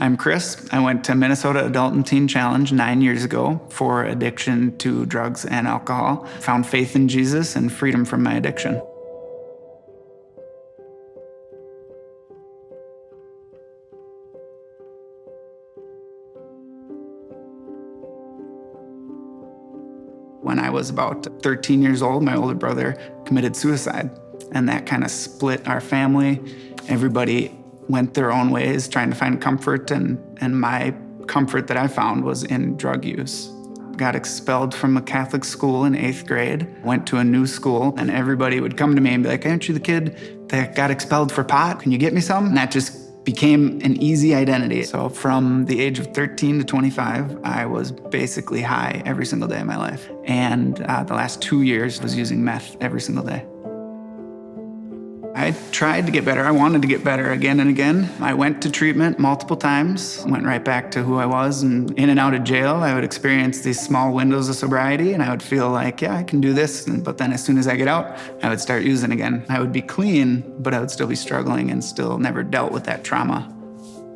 I'm Kris. I went to Minnesota Adult and Teen Challenge 9 years ago for addiction to drugs and alcohol. Found faith in Jesus and freedom from my addiction. When I was about 13 years old, my older brother committed suicide, and that kind of split our family. Everybody went their own ways trying to find comfort, and my comfort that I found was in drug use. Got expelled from a Catholic school in 8th grade, went to a new school, and everybody would come to me and be like, "Aren't you the kid that got expelled for pot? Can you get me some?" And that just became an easy identity. So from the age of 13 to 25, I was basically high every single day of my life. And the last 2 years was using meth every single day. I tried to get better. I wanted to get better again and again. I went to treatment multiple times, went right back to who I was, and in and out of jail, I would experience these small windows of sobriety, and I would feel like, yeah, I can do this. But then as soon as I get out, I would start using again. I would be clean, but I would still be struggling and still never dealt with that trauma.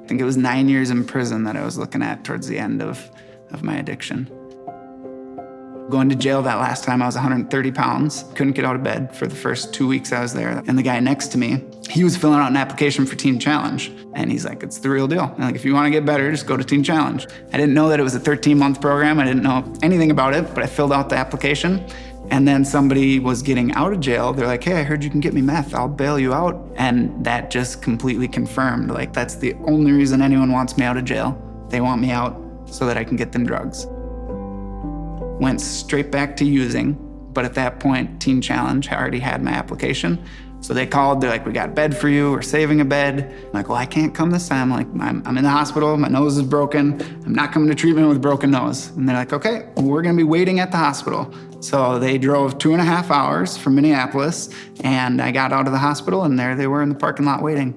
I think it was 9 years in prison that I was looking at towards the end of my addiction. Going to jail that last time, I was 130 pounds. Couldn't get out of bed for the first 2 weeks I was there. And the guy next to me, he was filling out an application for Teen Challenge. And he's like, "It's the real deal. And like, if you want to get better, just go to Teen Challenge." I didn't know that it was a 13-month program. I didn't know anything about it, but I filled out the application. And then somebody was getting out of jail. They're like, "Hey, I heard you can get me meth. I'll bail you out." And that just completely confirmed, like, that's the only reason anyone wants me out of jail. They want me out so that I can get them drugs. Went straight back to using, but at that point, Teen Challenge already had my application. So they called, they're like, "We got a bed for you, we're saving a bed." I'm like, "Well, I can't come this time. Like, I'm in the hospital, my nose is broken. I'm not coming to treatment with a broken nose." And they're like, "Okay, well, we're gonna be waiting at the hospital." So they drove 2.5 hours from Minneapolis, and I got out of the hospital, and there they were in the parking lot waiting.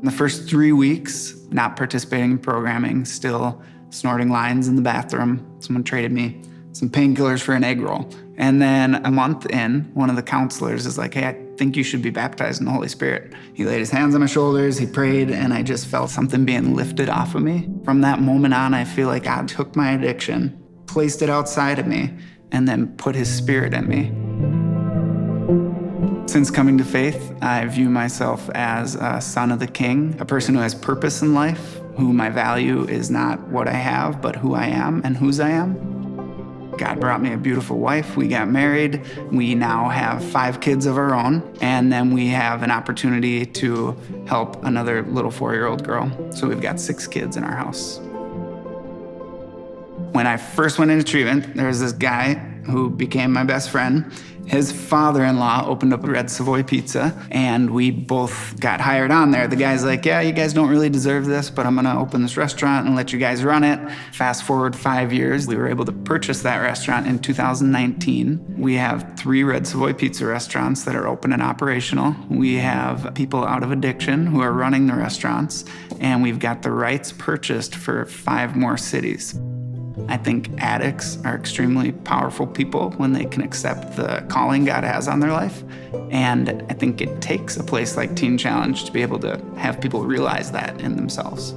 In the first 3 weeks, not participating in programming, still snorting lines in the bathroom. Someone traded me some painkillers for an egg roll. And then a month in, one of the counselors is like, "Hey, I think you should be baptized in the Holy Spirit." He laid his hands on my shoulders, he prayed, and I just felt something being lifted off of me. From that moment on, I feel like God took my addiction, placed it outside of me, and then put his Spirit in me. Since coming to faith, I view myself as a son of the King, a person who has purpose in life, who my value is not what I have, but who I am and whose I am. God brought me a beautiful wife. We got married. We now have 5 kids of our own. And then we have an opportunity to help another little 4-year-old girl. So we've got 6 kids in our house. When I first went into treatment, there was this guy who became my best friend. His father-in-law opened up a Red Savoy Pizza, and we both got hired on there. The guy's like, "Yeah, you guys don't really deserve this, but I'm gonna open this restaurant and let you guys run it." Fast forward 5 years, we were able to purchase that restaurant in 2019. We have 3 Red Savoy Pizza restaurants that are open and operational. We have people out of addiction who are running the restaurants, and we've got the rights purchased for 5 more cities. I think addicts are extremely powerful people when they can accept the calling God has on their life. And I think it takes a place like Teen Challenge to be able to have people realize that in themselves.